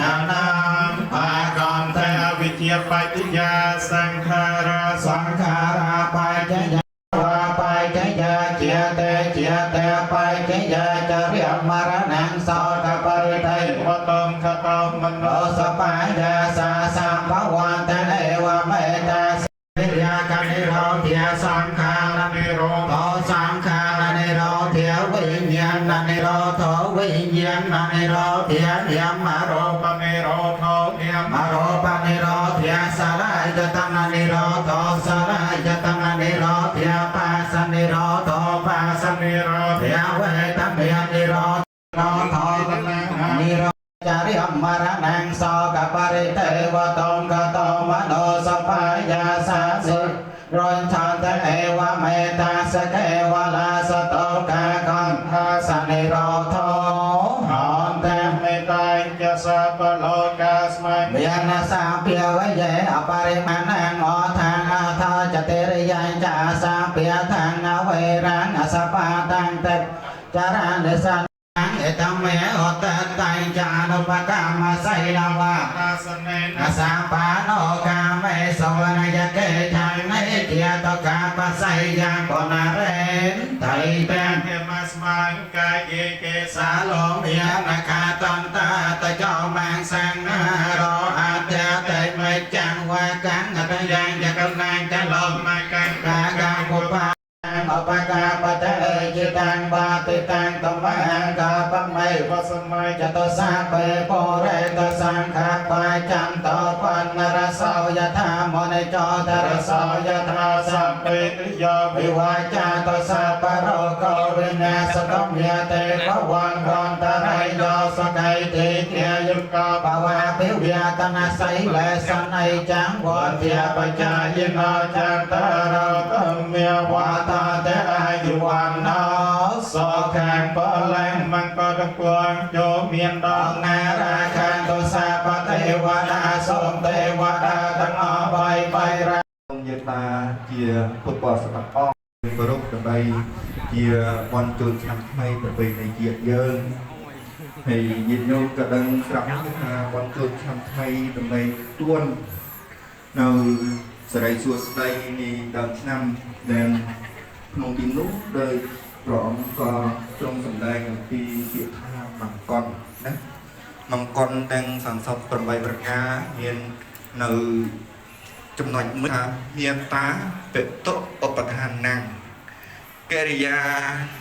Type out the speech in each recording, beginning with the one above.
นังปะกันเตวิเทียปัจจยาสังขาราสังขาราปัจจยวาปัจจยาเจเตปัจจยาจริยมรณังโสตปริเทวตมขตมมโนสปัญญาสาสัมภวันเตเอวเมตตาสิยากันนิโรธยสังขารนิโรธสังขารนิโรธวิญญาณนิโรธวิญญาณนิโรธยมโรปนิโรธยมโรปนิโรธสลายจตังนิโรธสลายจตังนิโรธปัสสนิโรธปัสสนิโรธเวทเมียนิโรธนิโรธจริยมรณังโสกปริเทวตงกตมโนสปายาสาสิรนชานเตเอวเมตตาสเกวลาสโตกาคังคาสนิโรธหอนเตเมตตาจะสัพพโลกาสมัยเมียนสาเปียวเยอปริมาณังอทางอาทาจเตริยัญจาสาเปียทางอเวรังอสปาตังเตจารานิสันเอตัมเมอตตายจานุปกรรมไสลาวะอาสาปาโนกาเมสวนายเกทังเนเทียตกาปไสยังปนาเรนไทยแปงเทมัสมังกายเกสาโลมเมียนาคาตันตาตะเจ้ามังสังนาโรอาเตเตเมจังวากังอัตยังจะกำนังจะลมมากันกากาปุปาอปกาปะเตจิตังบาติตังตมังกาปะไมวัสมัยจตสาเปโปเรตสังขาปะจันโตปันนรสอยธามนิจตรสอยธาสัพเพติโยวิวาจาตสาปโรโกวินาสตมยเตภวังรันตรายโยสกายเตเทียยุกาปวาปิวญาตนาไสเลสนัยจังวเทียปจายโนจันตารตเมียวาตาเตอายุวันนอสอแข่งเปแรงมังกรกวงโยเมียนดองนาราคันตุสาปเทวดาสมเทวดาตั้งอใบราយើងតាជាពុទ្ធបរិស័ទអស់គោរពដើម្បីជាបន់ជូនឆ្នាំថ្មីប្រពៃណីជាតិយើងហើយញាតិញោមក៏ដឹងស្រាប់ថាបន់ជូនឆ្នាំថ្មីដើម្បីទួននៅសេរីសួស្តីនៃដើមឆ្នាំដែលក្នុងទីនោះដោយព្រះអង្គក៏ទ្រង់សម្ដែងអំពីពាក្យថាមង្គលណាមង្គលទាំង38ប្រការមាននៅចំណុចមួយថាមានតាបិតុឧបឋានណាំងកិរិយា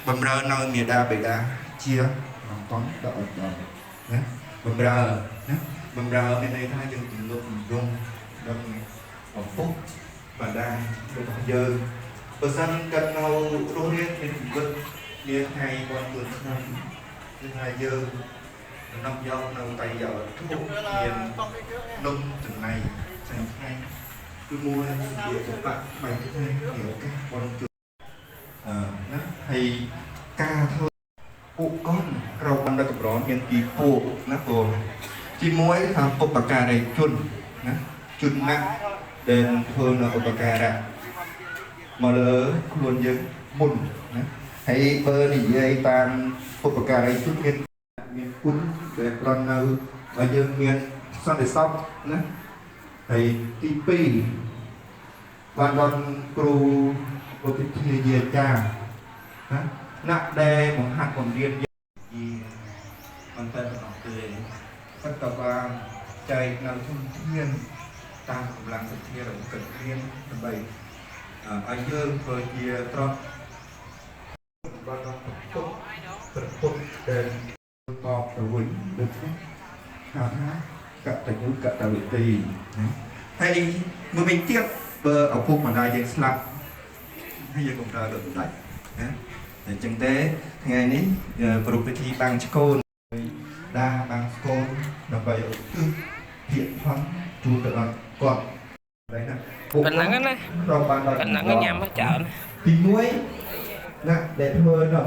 បំរើនៅមេដាបិតាជាមង្គលដល់ឲ្យដល់ណាបំរើណាបំរើមានន័យថាយើងទំនុកទំនងដល់ឪពុកបណ្ដារបស់យើងបើសិនកើតនៅរស់រានមានជីវិតមានថ្ងៃបន់ជូនឆ្នាំគឺថាយើងនាំយកនៅបរិយាវត្ថុមាននំចំណៃថ្ងៃគឺមួយជាចបៈបែបនេះnhiềuការបន់ជូនណាហើយការធ្វើពួកកូនក្រៅបណ្ឌិតកម្រមានពីពួកណាបងទីមួយថាឧបការីជនណាជនណាក់ដែលធ្វើនៅឧបការៈមកលើខ្លួនយើងមុនណាហើយបើនិយាយតាមឧបការីជនមានគុណដែលប្រន់នៅឲ្យយើងមានសន្តិសុខណាហើយទី2បានដល់គ្រូវិទ្យាចារ្យណាអ្នកដែលបង្ហាត់បង្រៀនជាមិនតែប៉ុណ្ណោះទេប៉ុន្តែបានចែកនៅធនធានតាមកម្លាំងសទ្ធារបស់កិច្ចរៀនដើម្បីឲ្យយើងធ្វើជាត្រង់បានដល់ប្រពុតដែលតបទៅវិញដូចនេះហៅថាកតញ្ញូកតវិធីណាហើយមួយវិញទៀតបើឪពុកម្ដាយយើងស្លាប់ហើយយើងកំដៅដល់ដាច់ណាអញ្ចឹងទេថ្ងៃនេះប្រពៃពិធីបាំងឆ្កូនដាបាំងឆ្កូនដើម្បីឧទ្ទិសភាគផងជូនទៅដល់គាត់đấy nèប៉ុណ្ណឹងណាប៉ុណ្ណឹងញ៉ាំមកចោលទី1ណាដែលធ្វើនោះ